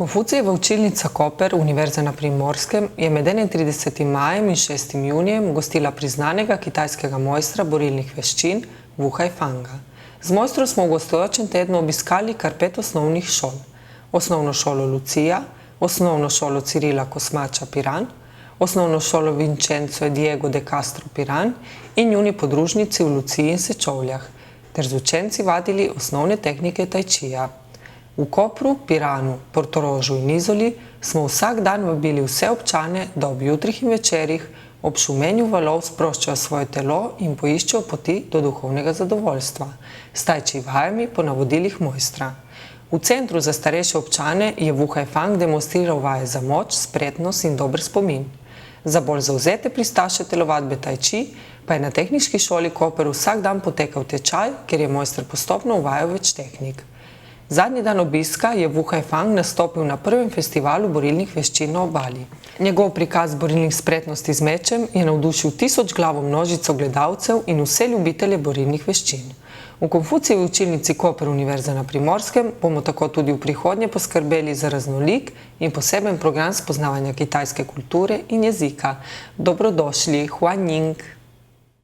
Konfucijeva učilnica Koper Univerze na Primorskem je med 31. majem in 6. junijem gostila priznanega kitajskega mojstra borilnih veščin Wu Haifanga. Z mojstrom smo v gostujočem tednu obiskali kar 5 osnovnih šol. Osnovno šolo Lucija, osnovno šolo Cirila Kosmača Piran, osnovno šolo Vincenzo e Diego de Castro Piran in njuni podružnici v Luciji in Sečovljah, ter z učenci vadili osnovne tehnike tai čija. V Kopru, Piranu, Portorožu in Izoli smo vsak dan vabili vse občane, da ob jutrih in večerih ob šumenju valov sproščajo svoje telo in poiščejo poti do duhovnega zadovoljstva, s tai chi vajami po navodilih mojstra. V centru za starejše občane je Wu Haifang demonstriral vaje za moč, spretnost in dober spomin. Za bolj zavzete pristaše telovadbe tai chi pa je na Tehniški šoli Koper vsak dan potekal tečaj, kjer je mojster postopno uvajal več tehnik. Zadnji dan obiska je Wu Haifang nastopil na prvem festivalu borilnih veščin na Obali. Njegov prikaz borilnih spretnosti z mečem je navdušil 1000-glavo množico gledalcev in vse ljubitelje borilnih veščin. V Konfucijevi učilnici Koper Univerze na Primorskem bomo tako tudi v prihodnje poskrbeli za raznolik in poseben program spoznavanja kitajske kulture in jezika. Dobrodošli, Huan Ying!